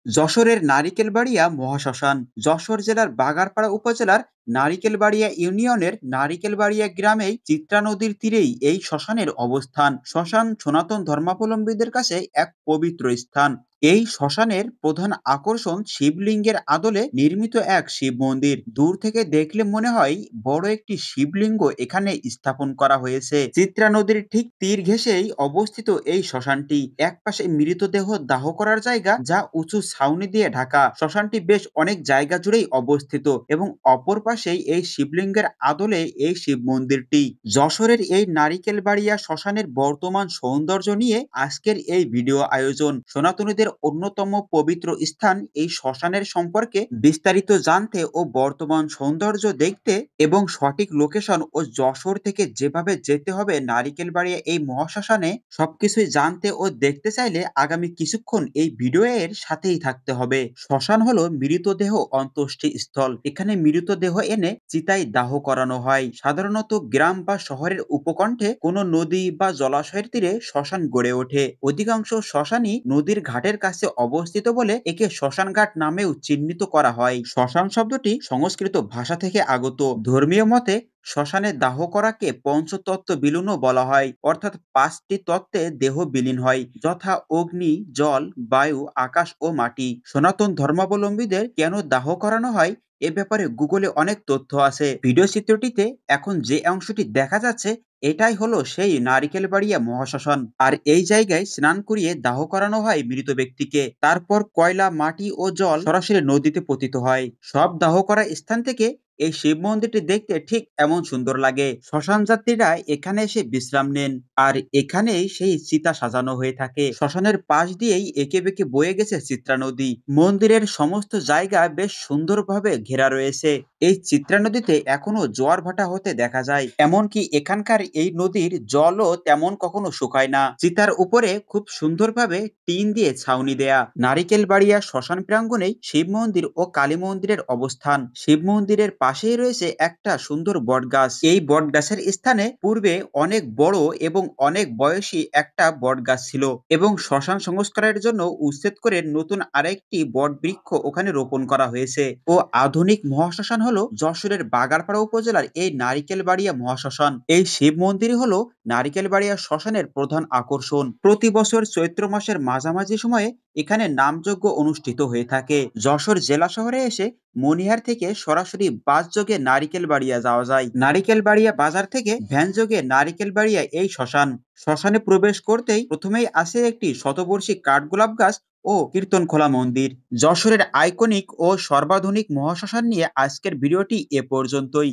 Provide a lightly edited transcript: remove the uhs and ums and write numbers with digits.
যশোরের নারিকেলবাড়িয়া মহাশ্মশান। যশোর জেলার বাগারপাড়া উপজেলার নারিকেলবাড়িয়া ইউনিয়নের নারিকেলবাড়িয়া গ্রামেই চিত্রা নদীর তীরেই এই শ্মশানের অবস্থান। শ্মশান সনাতন ধর্মাবলম্বীদের কাছে এক পবিত্র স্থান। এই শ্মশানের প্রধান আকর্ষণ শিবলিঙ্গের আদলে নির্মিত এক শিব মন্দির। দূর থেকে দেখলে মনে হয় বড় একটি শিবলিঙ্গ এখানে স্থাপন করা হয়েছে। চিত্রা নদীর ঠিক তীর ঘেঁষেই অবস্থিত এই শ্মশানটি। একপাশে মৃতদেহ দাহ করার জায়গা, যা উঁচু ছাউনি দিয়ে ঢাকা। শ্মশানটি বেশ অনেক জায়গা জুড়েই অবস্থিত এবং অপর পাশেই এই শিবলিঙ্গের আদলে এই শিব মন্দিরটি। যশোরের এই নারিকেলবাড়িয়া শ্মশানের বর্তমান সৌন্দর্য নিয়ে আজকের এই ভিডিও আয়োজন। সনাতনীদের অন্যতম পবিত্র স্থান এই শ্মশানের সম্পর্কে বিস্তারিত জানতে ও বর্তমান সৌন্দর্য দেখতে এবং সঠিক লোকেশন ও যশোর থেকে যেভাবে যেতে হবে নারিকেলবাড়িয়া এই মহাশ্মশানে সবকিছুই জানতে ও দেখতে চাইলে আগামী কিছুক্ষণ এই ভিডিও এর সাথেই থাকতে হবে। শ্মশান হলো মৃতদেহ অন্ত্যেষ্টি স্থল। এখানে মৃতদেহ এনে চিতায় দাহ করানো হয়। সাধারণত গ্রাম বা শহরের উপকণ্ঠে কোনো নদী বা জলাশয়ের তীরে শ্মশান গড়ে ওঠে। অধিকাংশ শ্মশানই নদীর ঘাটের কাছে অবস্থিত বলে একে শ্মশান ঘাট নামেও চিহ্নিত করা হয়। শ্মশান শব্দটি সংস্কৃত ভাষা থেকে আগত। ধর্মীয় মতে শ্মশানে দাহ করাকে পঞ্চতত্ত্ব বিলীনও বলা হয়, অর্থাৎ পাঁচটি তত্ত্বে দেহ বিলীন হয়, যথা অগ্নি, জল, বায়ু, আকাশ ও মাটি। সনাতন ধর্মাবলম্বীদের কেন দাহ করানো হয় এ ব্যাপারে গুগলে অনেক তথ্য আছে। ভিডিও চিত্রটিতে এখন যে অংশটি দেখা যাচ্ছে এটাই হলো সেই নারিকেলবাড়িয়া মহাশ্মশান। আর এই জায়গায় স্নান করিয়ে দাহ করানো হয় মৃত ব্যক্তিকে। তারপর কয়লা, মাটি ও জল সরাসরি নদীতে পতিত হয়। সব দাহ করা স্থান থেকে এই শিব মন্দিরটি দেখতে ঠিক এমন সুন্দর লাগে। শ্মশান যাত্রীরা এখানে এসে বিশ্রাম নেন, আর এখানেই সেই চিতা সাজানো হয়ে থাকে। শ্মশানের পাশ দিয়েই এঁকে বেঁকে বয়ে গেছে চিত্রা নদী। মন্দিরের সমস্ত জায়গা বেশ সুন্দরভাবে ঘেরা রয়েছে। এই চিত্রা নদীতে এখনো জোয়ার ভাটা হতে দেখা যায়। এমনকি এখানকার এই নদীর জলও তেমন কখনো শুকায় না। চিতার উপরে খুব সুন্দরভাবে টিন দিয়ে ছাউনি দেয়া। নারিকেলবাড়িয়া শ্মশান প্রাঙ্গণেই শিব মন্দির ও কালী মন্দিরের অবস্থান। শিব মন্দিরের পাশেই রয়েছে একটা সুন্দর বটগাছ। এই বটগাছের স্থানে পূর্বে অনেক বড় এবং অনেক বয়সী একটা বটগাছ ছিল এবং শ্মশান সংস্কারের জন্য উচ্ছেদ করে নতুন আরেকটি বট বৃক্ষ ওখানে রোপণ করা হয়েছে। ও আধুনিক মহাশ্মশান হলো যশোরের বাগারপাড়া উপজেলার এই নারিকেলবাড়িয়া মহাশ্মশান। এই শিব মন্দিরই হলো নারিকেলবাড়িয়া শ্মশানের প্রধান আকর্ষণ। প্রতি বছর চৈত্র মাসের মাঝামাঝি সময়ে এখানে নামযজ্ঞ অনুষ্ঠিত হয়ে থাকে। যশোর জেলা শহরে এসে মনিহার থেকে সরাসরি বাস যোগে নারিকেলবাড়িয়া যাওয়া যায়। নারিকেলবাড়িয়া বাজার থেকে ভ্যান যোগে নারিকেলবাড়িয়া এই শ্মশান। শ্মশানে প্রবেশ করতেই প্রথমেই আসে একটি শতবর্ষী কাঠগোলাপ গাছ ও কীর্তনখোলা মন্দির। যশোরের আইকনিক ও সর্বাধুনিক মহাশ্মশান নিয়ে আজকের ভিডিওটি এ পর্যন্তই।